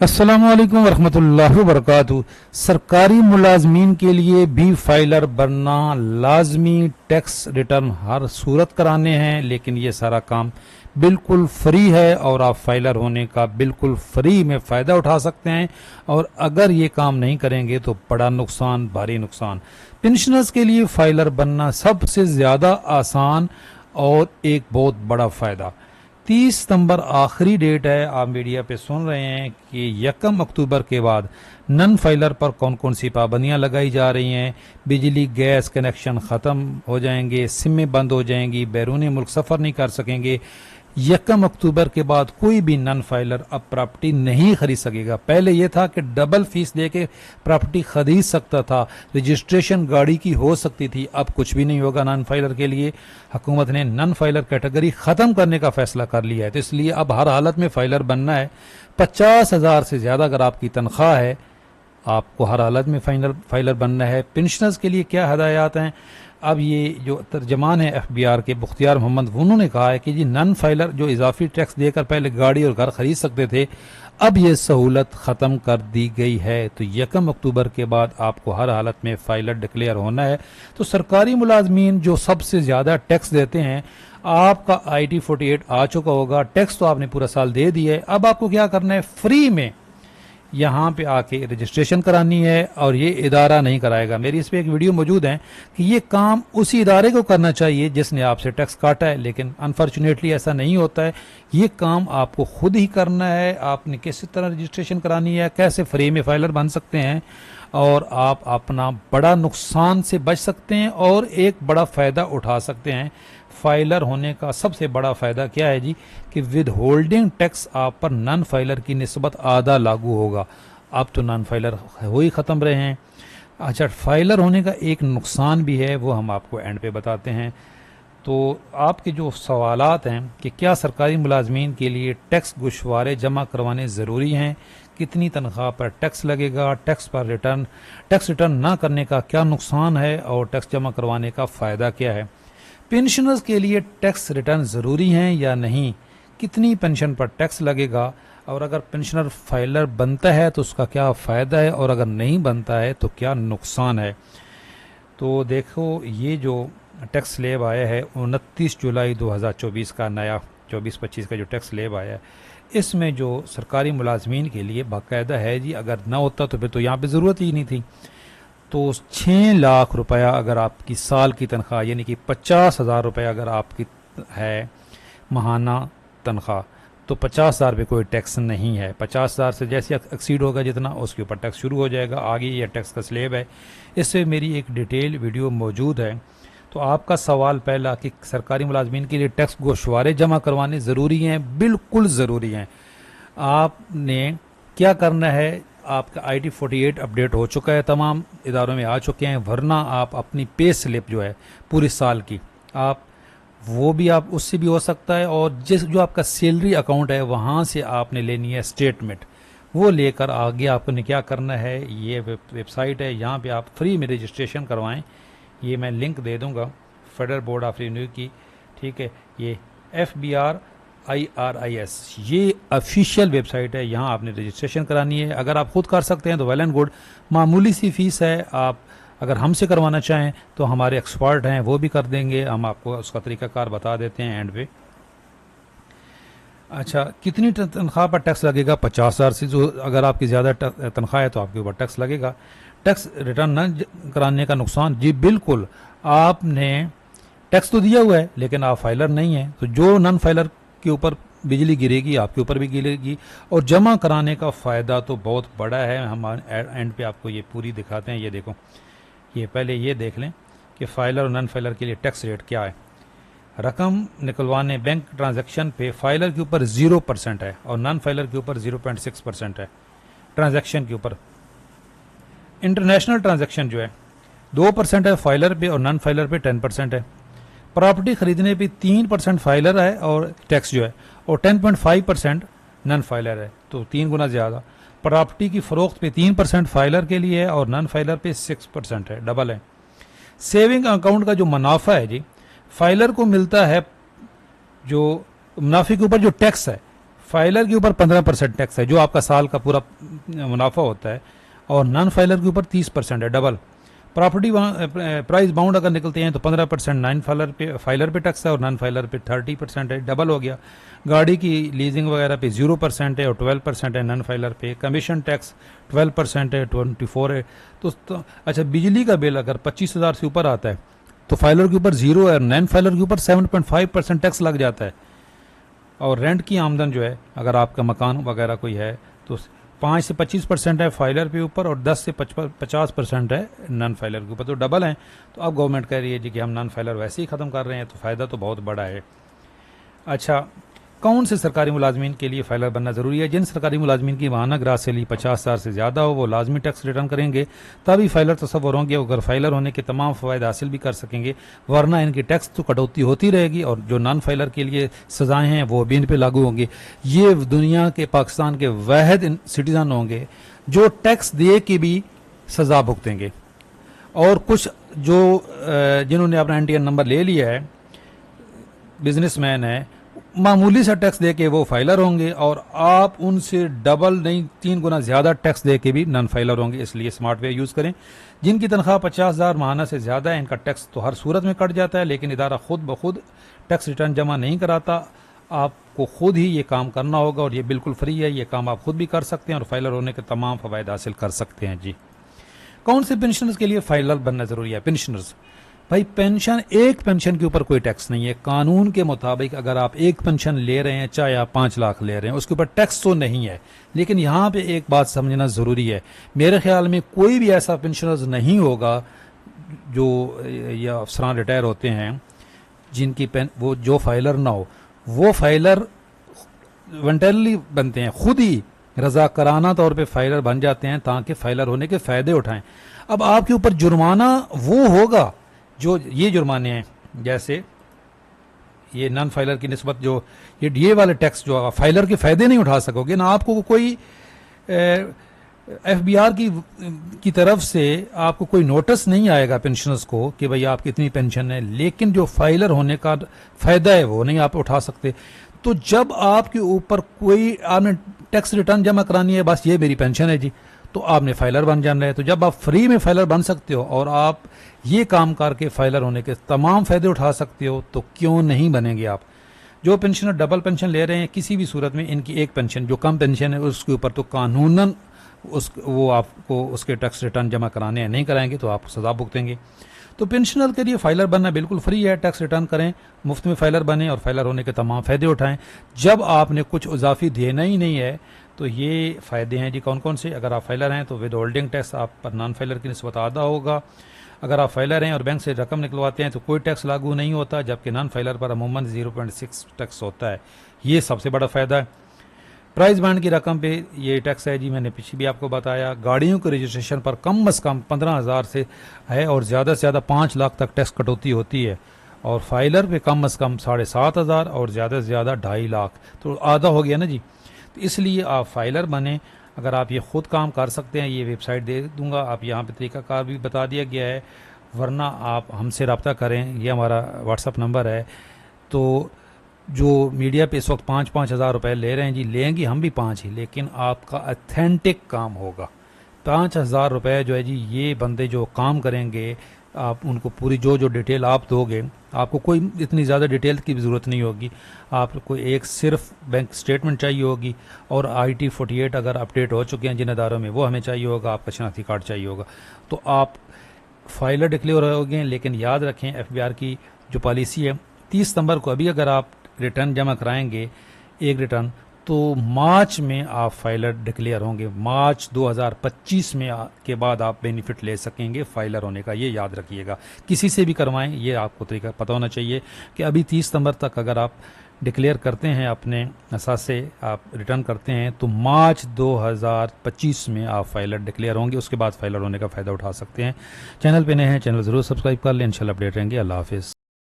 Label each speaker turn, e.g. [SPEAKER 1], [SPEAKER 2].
[SPEAKER 1] अस्सलामु अलैकुम वरहमतुल्लाहि वबरकातुहू। सरकारी मुलाजमीन के लिए भी फाइलर बनना लाजमी। टैक्स रिटर्न हर सूरत कराने हैं, लेकिन ये सारा काम बिल्कुल फ्री है और आप फाइलर होने का बिल्कुल फ्री में फ़ायदा उठा सकते हैं। और अगर ये काम नहीं करेंगे तो बड़ा नुकसान, भारी नुकसान। पेंशनर्स के लिए फाइलर बनना सबसे ज़्यादा आसान और एक बहुत बड़ा फ़ायदा। 30 सितंबर आखिरी डेट है। आप मीडिया पे सुन रहे हैं कि 1 अक्टूबर के बाद नन फाइलर पर कौन कौन सी पाबंदियां लगाई जा रही हैं। बिजली गैस कनेक्शन ख़त्म हो जाएंगे, सिमें बंद हो जाएंगी, बैरूनी मुल्क सफ़र नहीं कर सकेंगे। 1 अक्टूबर के बाद कोई भी नन फाइलर अब प्रॉपर्टी नहीं खरीद सकेगा। पहले यह था कि डबल फीस दे के प्रॉपर्टी खरीद सकता था, रजिस्ट्रेशन गाड़ी की हो सकती थी। अब कुछ भी नहीं होगा नन फाइलर के लिए। हुकूमत ने नन फाइलर कैटेगरी ख़त्म करने का फैसला कर लिया है, तो इसलिए अब हर हालत में फाइलर बनना है। 50,000 से ज़्यादा अगर आपकी तनख्वाह है, आपको हर हालत में फाइलर बनना है। पेंशनर्स के लिए क्या हदायत हैं? अब ये जो तर्जमान है FBR के बख्तियार मोहम्मद, उन्होंने कहा है कि जी नन फाइलर जो इजाफी टैक्स देकर पहले गाड़ी और घर खरीद सकते थे, अब ये सहूलत ख़त्म कर दी गई है। तो 1 अक्टूबर के बाद आपको हर हालत में फाइलर डिक्लेयर होना है। तो सरकारी मुलाजमीन जो सबसे ज़्यादा टैक्स देते हैं, आपका IT 48 आ चुका होगा, टैक्स तो आपने पूरा साल दे दिया है। अब आपको क्या करना है, फ्री में यहाँ पे आके रजिस्ट्रेशन करानी है और ये इदारा नहीं कराएगा। मेरी इस पर एक वीडियो मौजूद है कि ये काम उसी इदारे को करना चाहिए जिसने आपसे टैक्स काटा है, लेकिन अनफॉर्चुनेटली ऐसा नहीं होता है। ये काम आपको खुद ही करना है। आपने किस तरह रजिस्ट्रेशन करानी है, कैसे फ्री में फाइलर बन सकते हैं, और आप अपना बड़ा नुकसान से बच सकते हैं और एक बड़ा फ़ायदा उठा सकते हैं। फाइलर होने का सबसे बड़ा फ़ायदा क्या है जी, कि विद होल्डिंग टैक्स आप पर नन फाइलर की निस्बत आधा लागू होगा। अब तो नन फाइलर हो ही ख़त्म रहे हैं। अच्छा, फाइलर होने का एक नुकसान भी है, वो हम आपको एंड पे बताते हैं। तो आपके जो सवालात हैं कि क्या सरकारी मुलाजमीन के लिए टैक्स गोशवारे जमा करवाने ज़रूरी हैं, कितनी तनख्वाह पर टैक्स लगेगा, टैक्स रिटर्न ना करने का क्या नुकसान है, और टैक्स जमा करवाने का फ़ायदा क्या है, पेंशनर्स के लिए टैक्स रिटर्न ज़रूरी हैं या नहीं, कितनी पेंशन पर टैक्स लगेगा, और अगर पेंशनर फाइलर बनता है तो उसका क्या फ़ायदा है, और अगर नहीं बनता है तो क्या नुकसान है। तो देखो, ये जो टैक्स स्लेब आया है 29 जुलाई 2024 का, नया 24-25 का जो टैक्स स्लेब आया है, इसमें जो सरकारी मुलाजमीन के लिए बाकायदा है जी, अगर ना होता तो फिर तो यहाँ पे ज़रूरत ही नहीं थी। तो 6 लाख रुपया अगर आपकी साल की तनख्वाह, यानी कि 50,000 रुपया अगर आपकी है माहाना तनख्वाह, तो 50,000 पे कोई टैक्स नहीं है। 50,000 से जैसे एक्सीड होगा जितना, उसके ऊपर टैक्स शुरू हो जाएगा। आगे ये टैक्स का स्लेब है, इससे मेरी एक डिटेल वीडियो मौजूद है। तो आपका सवाल पहला कि सरकारी मुलाजमीन के लिए टैक्स गोशवारे जमा करवाने ज़रूरी हैं, बिल्कुल ज़रूरी हैं। आपने क्या करना है, आपका IT 48 अपडेट हो चुका है, तमाम इदारों में आ चुके हैं, वरना आप अपनी पे स्लिप जो है पूरे साल की, आप वो भी आप उससे भी हो सकता है, और जो आपका सैलरी अकाउंट है वहाँ से आपने लेनी है स्टेटमेंट, वो लेकर आगे आपने क्या करना है, ये वेबसाइट है, यहाँ पे आप फ्री में रजिस्ट्रेशन करवाएं। ये मैं लिंक दे दूँगा फेडरल बोर्ड ऑफ रिन्यू की, ठीक है। ये FBRIRIS ये ऑफिशियल वेबसाइट है, यहाँ आपने रजिस्ट्रेशन करानी है। अगर आप खुद कर सकते हैं तो वेल एंड गुड, मामूली सी फ़ीस है। आप अगर हमसे करवाना चाहें तो हमारे एक्सपर्ट हैं, वो भी कर देंगे, हम आपको उसका तरीक़ाकार बता देते हैं एंड पे। अच्छा, कितनी तनख्वाह पर टैक्स लगेगा? 50,000 से जो अगर आपकी ज़्यादा तनख्वाह है तो आपके ऊपर टैक्स लगेगा। टैक्स रिटर्न न कराने का नुकसान, जी बिल्कुल, आपने टैक्स तो दिया हुआ है लेकिन आप फाइलर नहीं हैं, तो जो नन फाइलर के ऊपर बिजली गिरेगी आपके ऊपर भी गिरेगी। और जमा कराने का फ़ायदा तो बहुत बड़ा है। हम एंड पे आपको ये पूरी दिखाते हैं। ये देखो, ये पहले ये देख लें कि फाइलर और नन फाइलर के लिए टैक्स रेट क्या है। रकम निकलवाने बैंक ट्रांजैक्शन पे फाइलर के ऊपर 0% है और नन फाइलर के ऊपर 0.6% है ट्रांजैक्शन के ऊपर। इंटरनेशनल ट्रांजैक्शन जो है 2% है फाइलर पे और नन फाइलर पे 10% है। प्रॉपर्टी खरीदने पे 3% फाइलर है और टैक्स जो है, और 10.5% नन फाइलर है, तो 3 गुना ज़्यादा। प्रॉपर्टी की फ़रोख्त पे 3% फाइलर के लिए है और नन फाइलर पे 6% है, डबल है। सेविंग अकाउंट का जो मुनाफा है जी, फाइलर को मिलता है, जो मुनाफे के ऊपर जो टैक्स है फाइलर के ऊपर 15% टैक्स है जो आपका साल का पूरा मुनाफा होता है, और नॉन फाइलर के ऊपर 30% है, डबल। प्रॉपर्टी प्राइस बाउंड अगर निकलते हैं तो 15% नॉन फाइलर पे टैक्स है और नॉन फाइलर पे 30% है, डबल हो गया। गाड़ी की लीजिंग वगैरह पे 0% है और 12% है नॉन फाइलर पे। कमीशन टैक्स 12% है, 24 है। तो अच्छा, बिजली का बिल अगर 25,000 से ऊपर आता है तो फाइलर के ऊपर 0 है और नॉन फाइलर के ऊपर 7.5% टैक्स लग जाता है। और रेंट की आमदन जो है, अगर आपका मकान वगैरह कोई है तो 5 से 25% है फाइलर के ऊपर और 10 से 50% है नॉन फाइलर के ऊपर, तो डबल है। तो अब गवर्नमेंट कह रही है जी कि हम नॉन फाइलर वैसे ही ख़त्म कर रहे हैं, तो फ़ायदा तो बहुत बड़ा है। अच्छा, कौन से सरकारी मुलाजमीन के लिए फाइलर बनना ज़रूरी है? जिन सरकारी मुलाजमीन की माहाना ग्रास सैलरी 50,000 से ज़्यादा हो वो लाजमी टैक्स रिटर्न करेंगे, तभी फाइलर तस्वर होंगे। अगर फाइलर होने के तमाम फ़वाद हासिल भी कर सकेंगे, वरना इनकी टैक्स तो कटौती होती रहेगी और जो नॉन फाइलर के लिए सज़ाएँ हैं वो भी इन पर लागू होंगी। ये दुनिया के, पाकिस्तान के वाहिद सिटीज़न होंगे जो टैक्स दे के भी सज़ा भुगतेंगे। और कुछ जो जिन्होंने अपना NTN नंबर ले लिया है, बिजनेसमैन है, मामूली सा टैक्स दे के वो फाइलर होंगे और आप उनसे डबल नहीं 3 गुना ज़्यादा टैक्स दे के भी नॉन फाइलर होंगे। इसलिए स्मार्ट वे यूज़ करें। जिनकी तनख्वाह 50,000 माहाना से ज़्यादा है, इनका टैक्स तो हर सूरत में कट जाता है, लेकिन इदारा खुद ब खुद टैक्स रिटर्न जमा नहीं कराता। आपको खुद ही ये काम करना होगा और ये बिल्कुल फ्री है। ये काम आप खुद भी कर सकते हैं और फाइलर होने के तमाम फ़वाइद हासिल कर सकते हैं। जी, कौन से पेंशनर्स के लिए फाइलर बनना ज़रूरी है? पेंशनर्स, भाई पेंशन, एक पेंशन के ऊपर कोई टैक्स नहीं है कानून के मुताबिक। अगर आप एक पेंशन ले रहे हैं, चाहे आप 5 लाख ले रहे हैं, उसके ऊपर टैक्स तो नहीं है। लेकिन यहाँ पे एक बात समझना ज़रूरी है, मेरे ख्याल में कोई भी ऐसा पेंशनर्स नहीं होगा जो ये अफसरान रिटायर होते हैं जिनकी वो जो फाइलर ना हो। वो फाइलर वॉलंटरली बनते हैं, खुद ही रजाकाराना तौर पे फाइलर बन जाते हैं ताकि फाइलर होने के फ़ायदे उठाएं। अब आपके ऊपर जुर्माना वो होगा जो ये जुर्माने हैं, जैसे ये नॉन फाइलर की निस्बत जो ये वाले टैक्स जो फाइलर के फ़ायदे नहीं उठा सकोगे ना। आपको कोई FBR की तरफ से आपको कोई नोटिस नहीं आएगा पेंशनर्स को कि भाई आपकी इतनी पेंशन है, लेकिन जो फाइलर होने का फ़ायदा है वो नहीं आप उठा सकते। तो जब आपके ऊपर कोई, आपने टैक्स रिटर्न जमा करानी है, बस ये मेरी पेंशन है जी, तो आपने फाइलर बन जाना है। तो जब आप फ्री में फाइलर बन सकते हो और आप ये काम करके फाइलर होने के तमाम फ़ायदे उठा सकते हो, तो क्यों नहीं बनेंगे आप? जो पेंशनर डबल पेंशन ले रहे हैं, किसी भी सूरत में इनकी एक पेंशन जो कम पेंशन है उसके ऊपर तो कानूनन वो आपको उसके टैक्स रिटर्न जमा कराने हैं, नहीं कराएंगे तो आप सज़ा भुगतेंगे। तो पेंशनर के लिए फाइलर बनना बिल्कुल फ्री है। टैक्स रिटर्न करें, मुफ्त में फाइलर बने और फाइलर होने के तमाम फ़ायदे उठाएं। जब आपने कुछ इजाफी देना ही नहीं है तो ये फ़ायदे हैं जी। कौन कौन से? अगर आप फाइलर हैं तो विद होल्डिंग टैक्स आप पर नॉन फाइलर की निस्बत आधा होगा। अगर आप फाइलर हैं और बैंक से रकम निकलवाते हैं तो कोई टैक्स लागू नहीं होता, जबकि नॉन फाइलर पर अमूमन 0.6 टैक्स होता है। ये सबसे बड़ा फ़ायदा है। प्राइस बांड की रकम पे ये टैक्स है जी, मैंने पीछे भी आपको बताया। गाड़ियों के रजिस्ट्रेशन पर कम से कम 15,000 से है और ज़्यादा से ज़्यादा 5 लाख तक टैक्स कटौती होती है। और फाइलर पे कम से कम 7,500 और ज़्यादा से ज़्यादा 2.5 लाख, तो आधा हो गया ना जी। तो इसलिए आप फाइलर बने। अगर आप ये ख़ुद काम कर सकते हैं, ये वेबसाइट दे दूंगा, आप यहाँ पे तरीक़ाकार भी बता दिया गया है, वरना आप हमसे रब्ता करें, ये हमारा व्हाट्सअप नंबर है। तो जो मीडिया पे इस वक्त 5-5 हज़ार रुपये ले रहे हैं जी, लेंगे हम भी 5 ही, लेकिन आपका अथेंटिक काम होगा। 5,000 रुपये जो है जी, ये बंदे जो काम करेंगे, आप उनको पूरी जो डिटेल आप दोगे, आपको कोई इतनी ज़्यादा डिटेल की भी ज़रूरत नहीं होगी। आपको एक सिर्फ बैंक स्टेटमेंट चाहिए होगी और IT 48 अगर अपडेट हो चुके हैं जिन अदारों में, वो हमें चाहिए होगा। आपका शनाख्ती कार्ड चाहिए होगा। तो आप फाइलर डिक्लेयर होंगे। लेकिन याद रखें, FBR की जो पॉलिसी है 30 सितंबर को, अभी अगर आप रिटर्न जमा कराएंगे एक रिटर्न, तो मार्च में आप फाइलर डिक्लेयर होंगे। मार्च 2025 में के बाद आप बेनिफिट ले सकेंगे फाइलर होने का। ये याद रखिएगा, किसी से भी करवाएं, ये आपको तरीका पता होना चाहिए कि अभी 30 सितंबर तक अगर आप डिक्लेयर करते हैं, अपने असासे आप रिटर्न करते हैं, तो मार्च 2025 में आप फाइलर डिक्लेयर होंगे। उसके बाद फाइलर होने का फ़ायदा उठा सकते हैं। चैनल पे नए हैं, चैनल ज़रूर सब्सक्राइब कर लें। इंशाल्लाह अपडेट रहेंगे। अल्लाह हाफिज़।